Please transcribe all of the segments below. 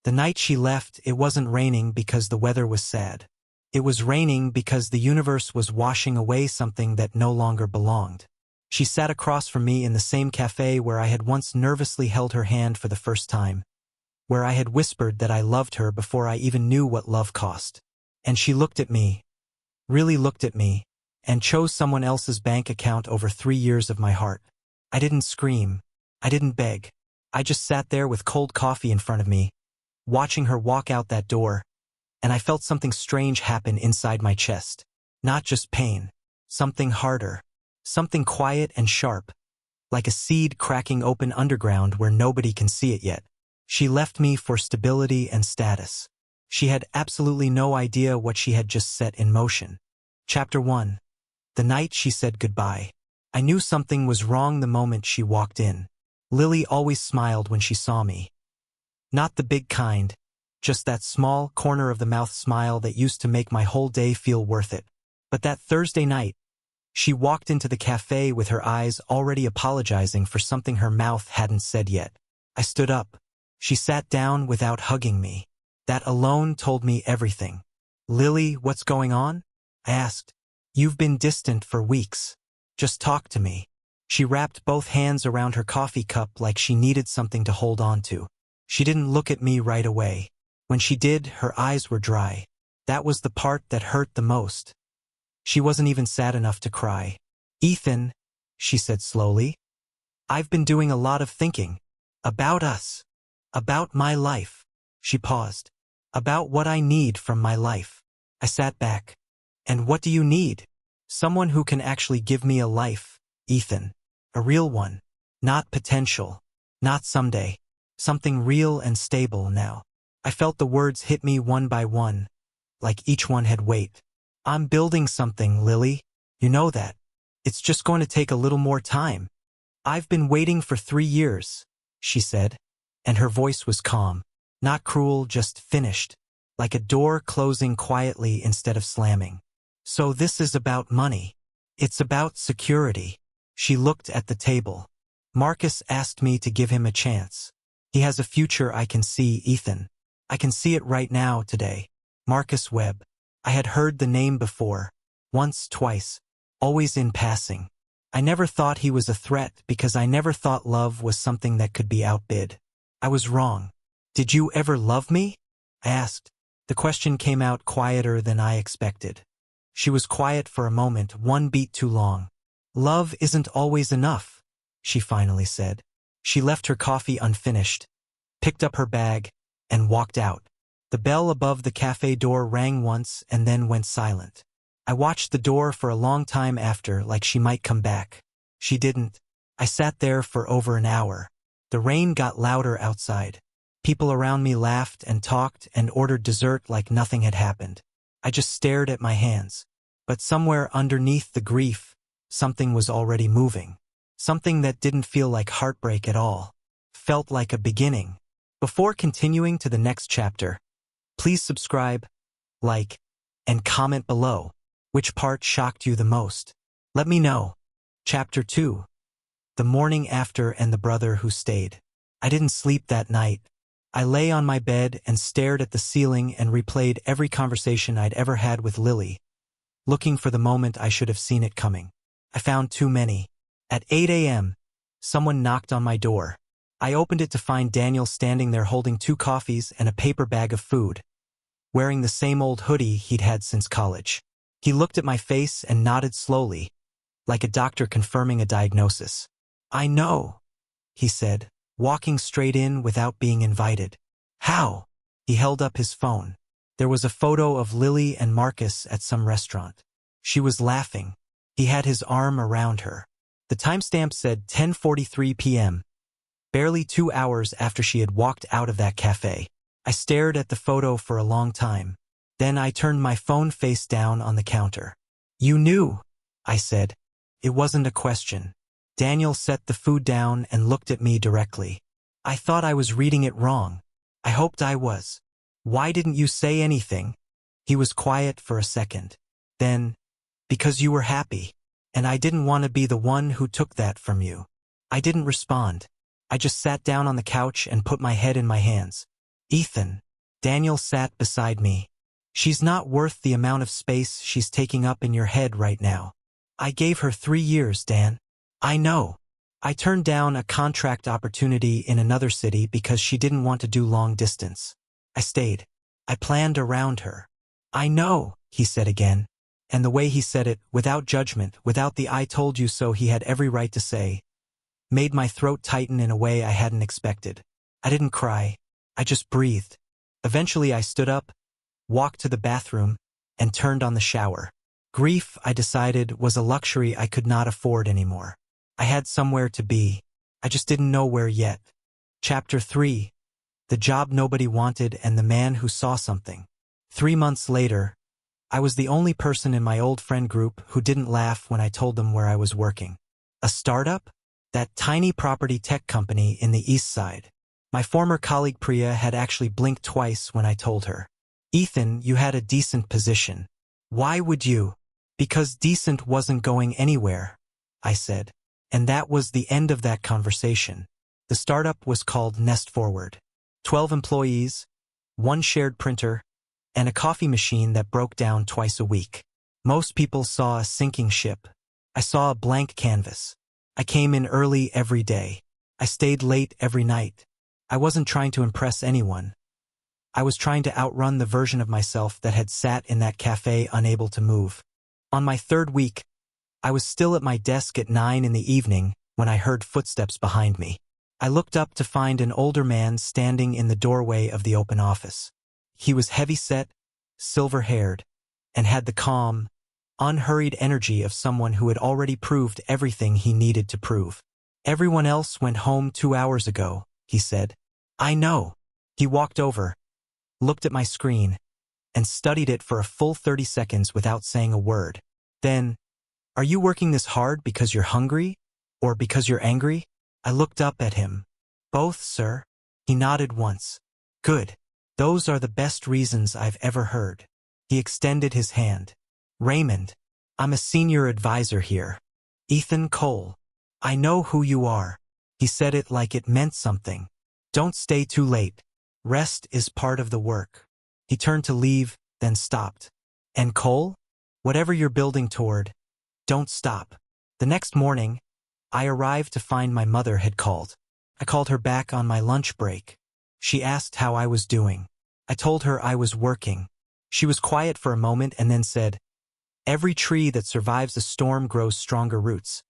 The night she left, it wasn't raining because the weather was sad. It was raining because the universe was washing away something that no longer belonged. She sat across from me in the same cafe where I had once nervously held her hand for the first time, where I had whispered that I loved her before I even knew what love cost. And she looked at me, really looked at me, and chose someone else's bank account over 3 years of my heart. I didn't scream. I didn't beg. I just sat there with cold coffee in front of me, watching her walk out that door, and I felt something strange happen inside my chest. Not just pain. Something harder. Something quiet and sharp, like a seed cracking open underground where nobody can see it yet. She left me for stability and status. She had absolutely no idea what she had just set in motion. Chapter 1. The night she said goodbye. I knew something was wrong the moment she walked in. Lily always smiled when she saw me. Not the big kind, just that small, corner-of-the-mouth smile that used to make my whole day feel worth it. But that Thursday night, she walked into the cafe with her eyes already apologizing for something her mouth hadn't said yet. I stood up. She sat down without hugging me. That alone told me everything. "Lily, what's going on?" I asked. "You've been distant for weeks. Just talk to me." She wrapped both hands around her coffee cup like she needed something to hold on to. She didn't look at me right away. When she did, her eyes were dry. That was the part that hurt the most. She wasn't even sad enough to cry. "Ethan," she said slowly, "I've been doing a lot of thinking. About us. About my life." She paused. "About what I need from my life." I sat back. "And what do you need?" "Someone who can actually give me a life, Ethan. A real one. Not potential. Not someday. Something real and stable now." I felt the words hit me one by one, like each one had weight. "I'm building something, Lily. You know that. It's just going to take a little more time." "I've been waiting for 3 years," she said, and her voice was calm. Not cruel, just finished, like a door closing quietly instead of slamming. "So this is about money. It's about security." She looked at the table. "Marcus asked me to give him a chance. He has a future I can see, Ethan. I can see it right now, today." Marcus Webb. I had heard the name before. Once, twice. Always in passing. I never thought he was a threat because I never thought love was something that could be outbid. I was wrong. "Did you ever love me?" I asked. The question came out quieter than I expected. She was quiet for a moment, one beat too long. "Love isn't always enough," she finally said. She left her coffee unfinished, picked up her bag, and walked out. The bell above the cafe door rang once and then went silent. I watched the door for a long time after, like she might come back. She didn't. I sat there for over an hour. The rain got louder outside. People around me laughed and talked and ordered dessert like nothing had happened. I just stared at my hands. But somewhere underneath the grief, something was already moving. Something that didn't feel like heartbreak at all. Felt like a beginning. Before continuing to the next chapter, please subscribe, like, and comment below. Which part shocked you the most? Let me know. Chapter 2. The morning after and the brother who stayed. I didn't sleep that night. I lay on my bed and stared at the ceiling and replayed every conversation I'd ever had with Lily, looking for the moment I should have seen it coming. I found too many. At 8 a.m., someone knocked on my door. I opened it to find Daniel standing there holding 2 coffees and a paper bag of food, wearing the same old hoodie he'd had since college. He looked at my face and nodded slowly, like a doctor confirming a diagnosis. "I know," he said, walking straight in without being invited. "How?" He held up his phone. There was a photo of Lily and Marcus at some restaurant. She was laughing. He had his arm around her. The timestamp said 10:43 p.m., barely 2 hours after she had walked out of that cafe. I stared at the photo for a long time. Then I turned my phone face down on the counter. "You knew," I said. It wasn't a question. Daniel set the food down and looked at me directly. "I thought I was reading it wrong. I hoped I was. Why didn't you say anything?" He was quiet for a second. Then, "Because you were happy, and I didn't want to be the one who took that from you." I didn't respond. I just sat down on the couch and put my head in my hands. Ethan. Daniel sat beside me. She's not worth the amount of space she's taking up in your head right now. I gave her 3 years, Dan. I know. I turned down a contract opportunity in another city because she didn't want to do long distance. I stayed. I planned around her. I know, he said again. And the way he said it, without judgment, without the "I told you so" he had every right to say, made my throat tighten in a way I hadn't expected. I didn't cry. I just breathed. Eventually I stood up, walked to the bathroom, and turned on the shower. Grief, I decided, was a luxury I could not afford anymore. I had somewhere to be. I just didn't know where yet. Chapter 3. The job nobody wanted and the man who saw something. 3 months later, I was the only person in my old friend group who didn't laugh when I told them where I was working. A startup? That tiny property tech company in the East Side. My former colleague Priya had actually blinked twice when I told her. Ethan, you had a decent position. Why would you? Because decent wasn't going anywhere, I said. And that was the end of that conversation. The startup was called Nest Forward. 12 employees, 1 shared printer, and a coffee machine that broke down twice a week. Most people saw a sinking ship. I saw a blank canvas. I came in early every day. I stayed late every night. I wasn't trying to impress anyone. I was trying to outrun the version of myself that had sat in that cafe unable to move. On my 3rd week, I was still at my desk at 9 in the evening when I heard footsteps behind me. I looked up to find an older man standing in the doorway of the open office. He was heavy-set, silver-haired, and had the calm, unhurried energy of someone who had already proved everything he needed to prove. Everyone else went home 2 hours ago, he said. I know. He walked over, looked at my screen, and studied it for a full 30 seconds without saying a word. Then, are you working this hard because you're hungry? Or because you're angry? I looked up at him. Both, sir. He nodded once. Good. Those are the best reasons I've ever heard. He extended his hand. Raymond, I'm a senior advisor here. Ethan Cole. I know who you are. He said it like it meant something. Don't stay too late. Rest is part of the work. He turned to leave, then stopped. And Cole? Whatever you're building toward, don't stop. The next morning, I arrived to find my mother had called. I called her back on my lunch break. She asked how I was doing. I told her I was working. She was quiet for a moment and then said, Every tree that survives a storm grows stronger roots.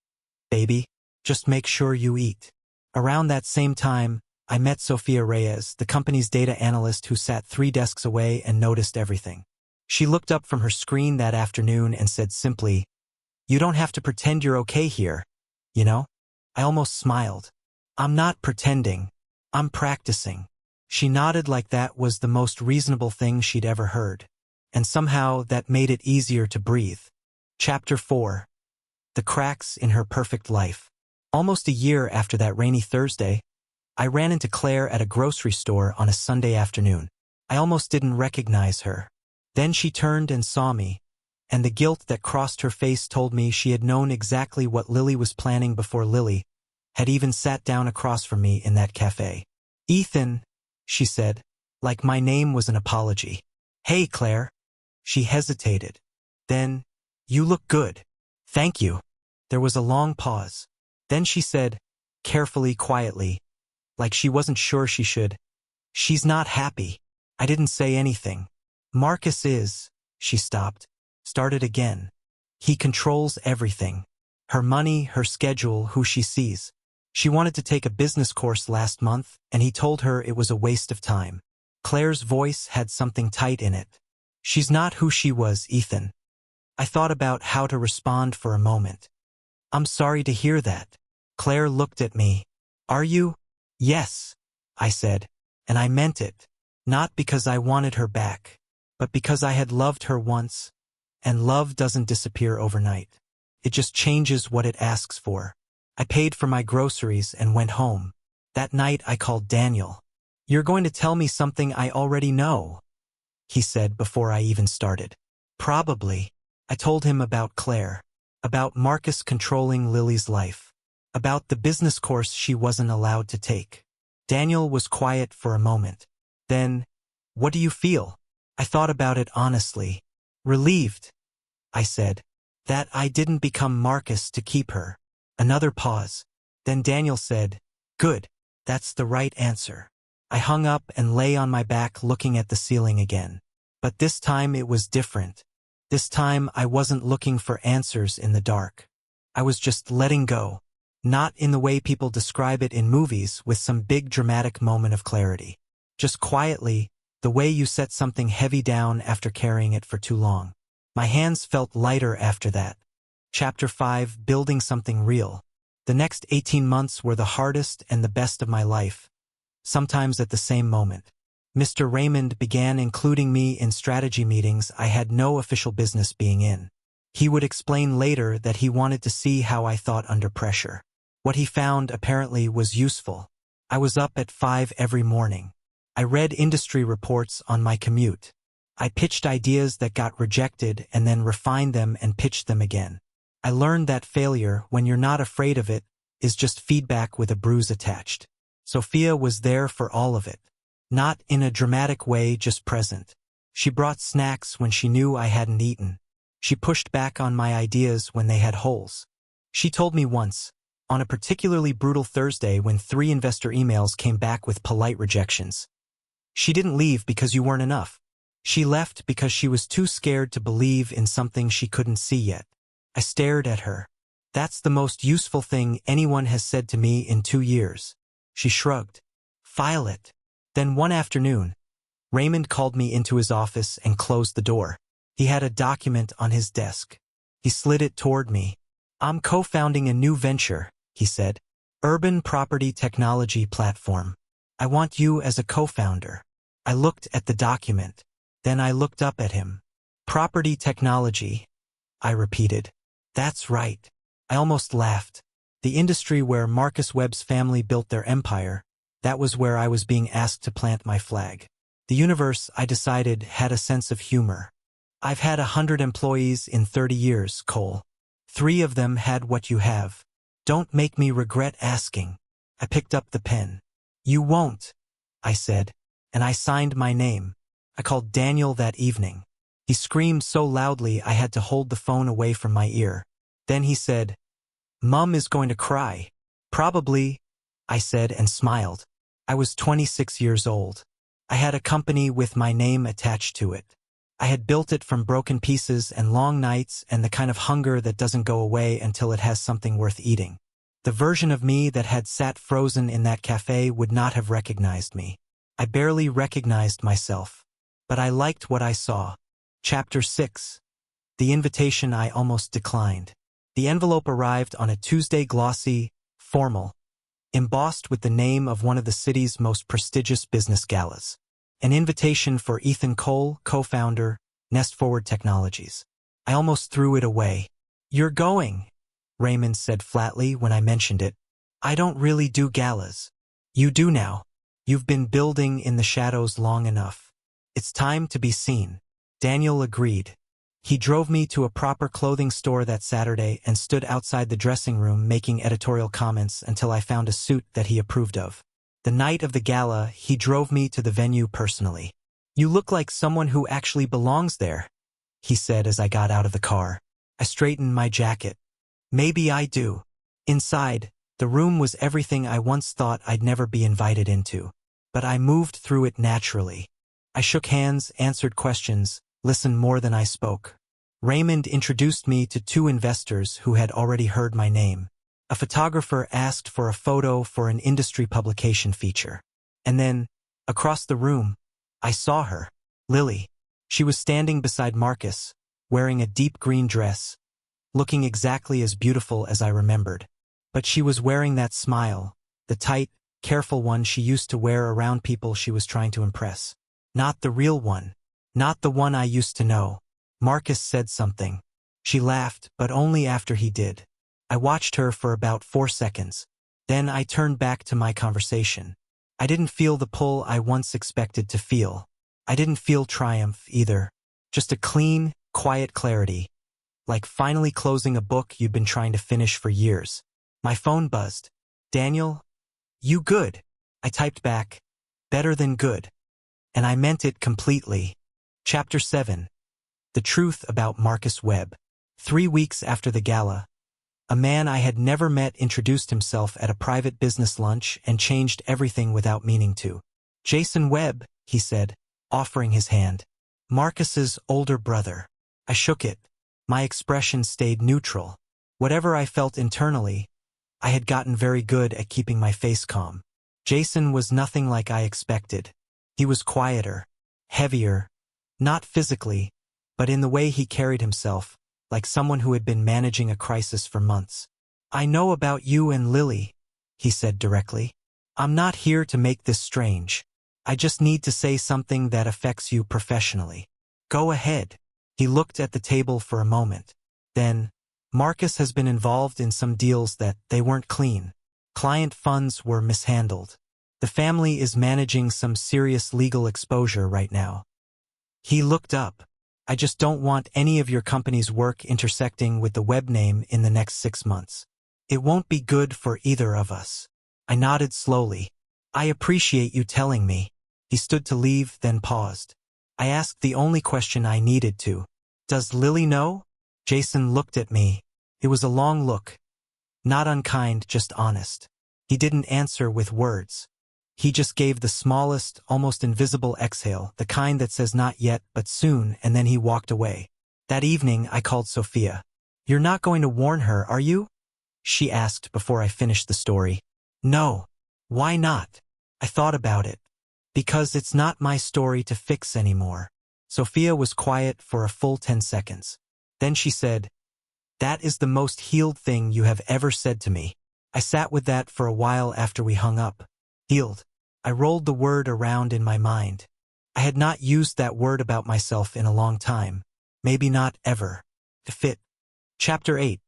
Baby, just make sure you eat. Around that same time, I met Sophia Reyes, the company's data analyst who sat 3 desks away and noticed everything. She looked up from her screen that afternoon and said simply, You don't have to pretend you're okay here, you know? I almost smiled. I'm not pretending. I'm practicing. She nodded like that was the most reasonable thing she'd ever heard. And somehow that made it easier to breathe. Chapter 4. The cracks in her perfect life. Almost a year after that rainy Thursday, I ran into Claire at a grocery store on a Sunday afternoon. I almost didn't recognize her. Then she turned and saw me, and the guilt that crossed her face told me she had known exactly what Lily was planning before Lily had even sat down across from me in that cafe. Ethan, she said, like my name was an apology. Hey, Claire. She hesitated. Then, you look good. Thank you. There was a long pause. Then she said, carefully, quietly, like she wasn't sure she should, She's not happy. I didn't say anything. Marcus is. She stopped. Started again. He controls everything. Her money, her schedule, who she sees. She wanted to take a business course last month, and he told her it was a waste of time. Claire's voice had something tight in it. She's not who she was, Ethan. I thought about how to respond for a moment. I'm sorry to hear that. Claire looked at me. Are you? Yes, I said, and I meant it. Not because I wanted her back, but because I had loved her once, and love doesn't disappear overnight. It just changes what it asks for. I paid for my groceries and went home. That night I called Daniel. You're going to tell me something I already know, he said before I even started. Probably. I told him about Claire, about Marcus controlling Lily's life, about the business course she wasn't allowed to take. Daniel was quiet for a moment. Then, what do you feel? I thought about it honestly. Relieved, I said, that I didn't become Marcus to keep her. Another pause. Then Daniel said, "Good, that's the right answer." I hung up and lay on my back looking at the ceiling again. But this time it was different. This time I wasn't looking for answers in the dark. I was just letting go. Not in the way people describe it in movies with some big dramatic moment of clarity. Just quietly, the way you set something heavy down after carrying it for too long. My hands felt lighter after that. Chapter 5, Building Something Real. The next 18 months were the hardest and the best of my life, sometimes at the same moment. Mr. Raymond began including me in strategy meetings I had no official business being in. He would explain later that he wanted to see how I thought under pressure. What he found apparently was useful. I was up at 5 every morning. I read industry reports on my commute. I pitched ideas that got rejected and then refined them and pitched them again. I learned that failure, when you're not afraid of it, is just feedback with a bruise attached. Sophia was there for all of it. Not in a dramatic way, just present. She brought snacks when she knew I hadn't eaten. She pushed back on my ideas when they had holes. She told me once, on a particularly brutal Thursday when 3 investor emails came back with polite rejections, "She didn't leave because you weren't enough. She left because she was too scared to believe in something she couldn't see yet." I stared at her. "That's the most useful thing anyone has said to me in 2 years. She shrugged. "File it." Then one afternoon, Raymond called me into his office and closed the door. He had a document on his desk. He slid it toward me. "I'm co-founding a new venture," he said. "Urban property technology platform. I want you as a co-founder." I looked at the document. Then I looked up at him. "Property technology," I repeated. "That's right." I almost laughed. The industry where Marcus Webb's family built their empire, that was where I was being asked to plant my flag. The universe, I decided, had a sense of humor. "I've had 100 employees in 30 years, Cole. 3 of them had what you have. Don't make me regret asking." I picked up the pen. "You won't," I said, and I signed my name. I called Daniel that evening. He screamed so loudly I had to hold the phone away from my ear. Then he said, "Mom is going to cry." "Probably," I said and smiled. I was 26 years old. I had a company with my name attached to it. I had built it from broken pieces and long nights and the kind of hunger that doesn't go away until it has something worth eating. The version of me that had sat frozen in that cafe would not have recognized me. I barely recognized myself. But I liked what I saw. Chapter 6. The invitation I almost declined. The envelope arrived on a Tuesday, glossy, formal, embossed with the name of one of the city's most prestigious business galas. An invitation for Ethan Cole, co-founder, Nest Forward Technologies. I almost threw it away. "You're going," Raymond said flatly when I mentioned it. "I don't really do galas." "You do now. You've been building in the shadows long enough. It's time to be seen." Daniel agreed. He drove me to a proper clothing store that Saturday and stood outside the dressing room making editorial comments until I found a suit that he approved of. The night of the gala, he drove me to the venue personally. "You look like someone who actually belongs there," he said as I got out of the car. I straightened my jacket. "Maybe I do." Inside, the room was everything I once thought I'd never be invited into. But I moved through it naturally. I shook hands, answered questions, listened more than I spoke. Raymond introduced me to 2 investors who had already heard my name. A photographer asked for a photo for an industry publication feature. And then, across the room, I saw her, Lily. She was standing beside Marcus, wearing a deep green dress, looking exactly as beautiful as I remembered. But she was wearing that smile, the tight, careful one she used to wear around people she was trying to impress. Not the real one. Not the one I used to know. Marcus said something. She laughed, but only after he did. I watched her for about 4 seconds. Then I turned back to my conversation. I didn't feel the pull I once expected to feel. I didn't feel triumph either. Just a clean, quiet clarity. Like finally closing a book you'd been trying to finish for years. My phone buzzed. "Daniel? You good?" I typed back. "Better than good." And I meant it completely. Chapter 7. The Truth About Marcus Webb. 3 weeks after the gala, a man I had never met introduced himself at a private business lunch and changed everything without meaning to. Jason Webb, he said, offering his hand. Marcus's older brother. I shook it. My expression stayed neutral. Whatever I felt internally, I had gotten very good at keeping my face calm. Jason was nothing like I expected. He was quieter, heavier, not physically, but in the way he carried himself, like someone who had been managing a crisis for months. I know about you and Lily, he said directly. I'm not here to make this strange. I just need to say something that affects you professionally. Go ahead. He looked at the table for a moment. Then, Marcus has been involved in some deals that they weren't clean. Client funds were mishandled. The family is managing some serious legal exposure right now. He looked up. I just don't want any of your company's work intersecting with the Webb name in the next 6 months. It won't be good for either of us. I nodded slowly. I appreciate you telling me. He stood to leave, then paused. I asked the only question I needed to. Does Lily know? Jason looked at me. It was a long look. Not unkind, just honest. He didn't answer with words. He just gave the smallest, almost invisible exhale, the kind that says not yet, but soon, and then he walked away. That evening, I called Sophia. You're not going to warn her, are you? She asked before I finished the story. No. Why not? I thought about it. Because it's not my story to fix anymore. Sophia was quiet for a full 10 seconds. Then she said, That is the most healed thing you have ever said to me. I sat with that for a while after we hung up. Healed. I rolled the word around in my mind. I had not used that word about myself in a long time. Maybe not ever. To fit. Chapter 8.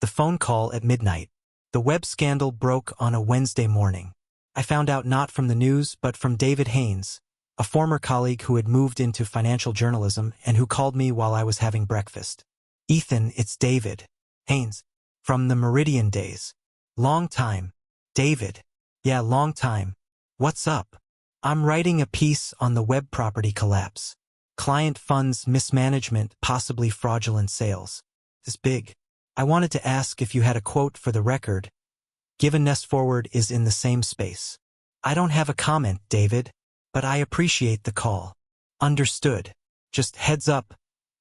The phone call at midnight. The Webb scandal broke on a Wednesday morning. I found out not from the news but from David Haynes, a former colleague who had moved into financial journalism and who called me while I was having breakfast. Ethan, it's David. Haynes. From the Meridian days. Long time. David. Yeah, long time. What's up? I'm writing a piece on the Webb property collapse. Client funds mismanagement, possibly fraudulent sales. It's big. I wanted to ask if you had a quote for the record. Given Nest Forward is in the same space. I don't have a comment, David, but I appreciate the call. Understood. Just heads up.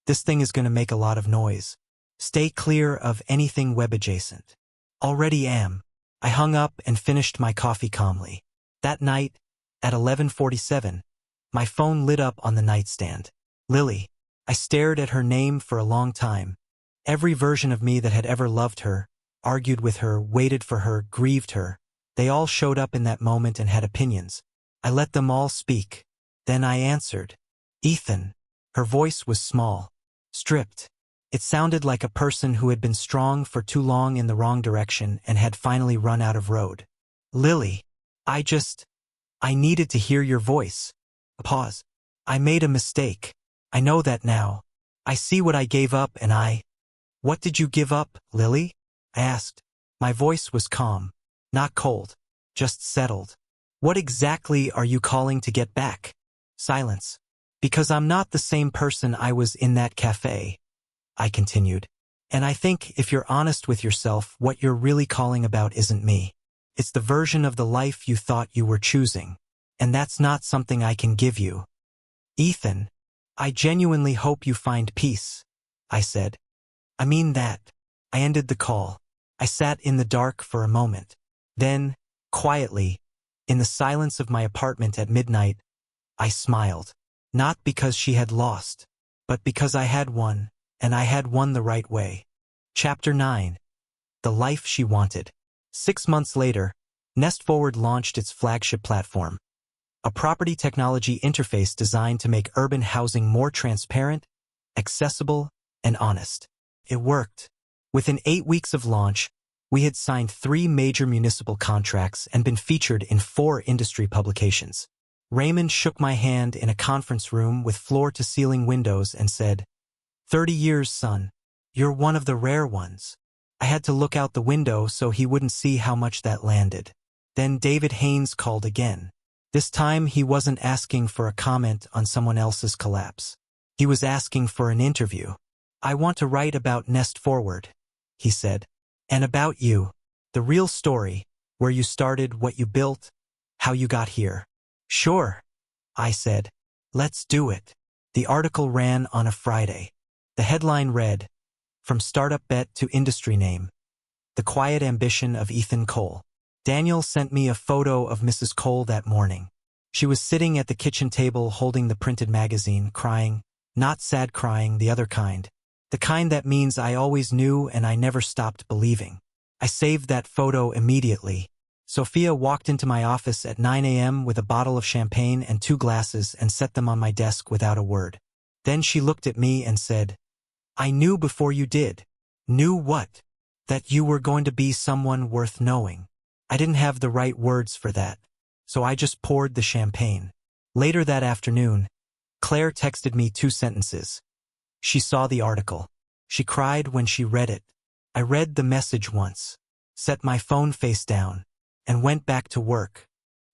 This thing is going to make a lot of noise. Stay clear of anything Webb adjacent. Already am. I hung up and finished my coffee calmly. That night, at 11:47, my phone lit up on the nightstand. Lily. I stared at her name for a long time. Every version of me that had ever loved her, argued with her, waited for her, grieved her, they all showed up in that moment and had opinions. I let them all speak. Then I answered. Ethan. Her voice was small. Stripped. It sounded like a person who had been strong for too long in the wrong direction and had finally run out of road. Lily. I needed to hear your voice. A pause. I made a mistake. I know that now. I see what I gave up and What did you give up, Lily? I asked. My voice was calm. Not cold. Just settled. What exactly are you calling to get back? Silence. Because I'm not the same person I was in that cafe. I continued. And I think if you're honest with yourself, what you're really calling about isn't me. It's the version of the life you thought you were choosing. And that's not something I can give you. Ethan, I genuinely hope you find peace, I said. I mean that. I ended the call. I sat in the dark for a moment. Then, quietly, in the silence of my apartment at midnight, I smiled. Not because she had lost, but because I had won, and I had won the right way. Chapter 9. The Life She Wanted. 6 months later, Nest Forward launched its flagship platform, a property technology interface designed to make urban housing more transparent, accessible, and honest. It worked. Within 8 weeks of launch, we had signed 3 major municipal contracts and been featured in 4 industry publications. Raymond shook my hand in a conference room with floor-to-ceiling windows and said, 30 years, son. You're one of the rare ones. I had to look out the window so he wouldn't see how much that landed. Then David Haynes called again. This time he wasn't asking for a comment on someone else's collapse. He was asking for an interview. "I want to write about Nest Forward," he said. "And about you. The real story, where you started, what you built, how you got here." "Sure," I said. "Let's do it." The article ran on a Friday. The headline read, "From Startup Bet to Industry Name. The Quiet Ambition of Ethan Cole." Daniel sent me a photo of Mrs. Cole that morning. She was sitting at the kitchen table holding the printed magazine, crying, not sad crying, the other kind. The kind that means I always knew and I never stopped believing. I saved that photo immediately. Sophia walked into my office at 9 a.m. with a bottle of champagne and 2 glasses and set them on my desk without a word. Then she looked at me and said, "I knew before you did." "Knew what?" "That you were going to be someone worth knowing." I didn't have the right words for that, so I just poured the champagne. Later that afternoon, Claire texted me 2 sentences. She saw the article. She cried when she read it. I read the message once, set my phone face down, and went back to work.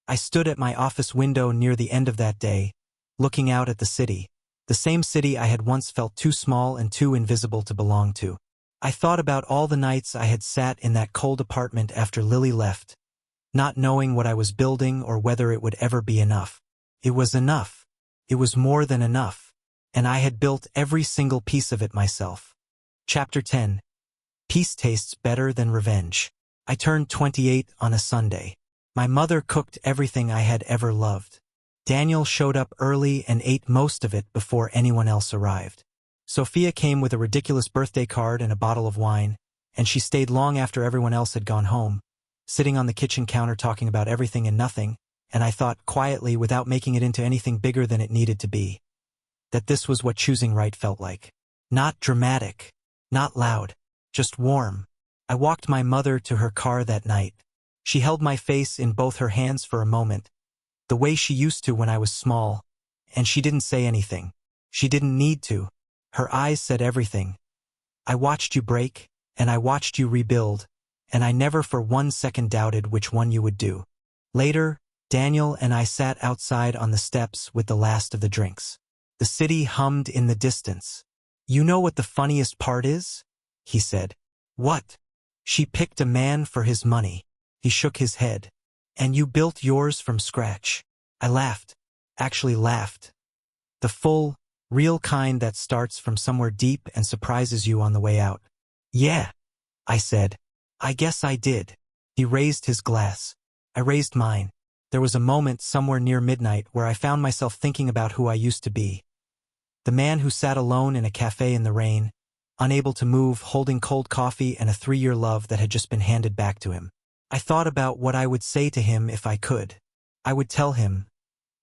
I stood at my office window near the end of that day, looking out at the city, the same city I had once felt too small and too invisible to belong to. I thought about all the nights I had sat in that cold apartment after Lily left, not knowing what I was building or whether it would ever be enough. It was enough. It was more than enough. And I had built every single piece of it myself. Chapter 10. Peace tastes better than revenge. I turned 28 on a Sunday. My mother cooked everything I had ever loved. Daniel showed up early and ate most of it before anyone else arrived. Sophia came with a ridiculous birthday card and a bottle of wine, and she stayed long after everyone else had gone home, sitting on the kitchen counter talking about everything and nothing, and I thought quietly, without making it into anything bigger than it needed to be, that this was what choosing right felt like. Not dramatic, not loud, just warm. I walked my mother to her car that night. She held my face in both her hands for a moment, the way she used to when I was small, and she didn't say anything. She didn't need to. Her eyes said everything. "I watched you break, and I watched you rebuild, and I never for 1 second doubted which one you would do." Later, Daniel and I sat outside on the steps with the last of the drinks. The city hummed in the distance. "You know what the funniest part is?" he said. "What?" "She picked a man for his money." He shook his head. "And you built yours from scratch." I laughed. Actually laughed. The full, real kind that starts from somewhere deep and surprises you on the way out. "Yeah," I said. "I guess I did." He raised his glass. I raised mine. There was a moment somewhere near midnight where I found myself thinking about who I used to be. The man who sat alone in a cafe in the rain, unable to move, holding cold coffee and a 3-year love that had just been handed back to him. I thought about what I would say to him if I could. I would tell him,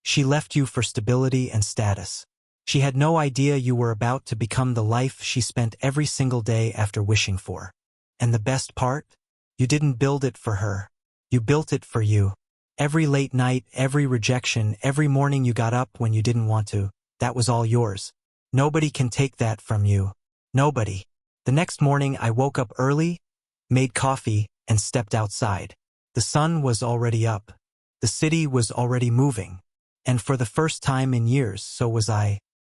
"She left you for stability and status. She had no idea you were about to become the life she spent every single day after wishing for. And the best part? You didn't build it for her. You built it for you. Every late night, every rejection, every morning you got up when you didn't want to, that was all yours. Nobody can take that from you. Nobody." The next morning I woke up early, made coffee, and stepped outside. The sun was already up. The city was already moving. And for the first time in years, so was I.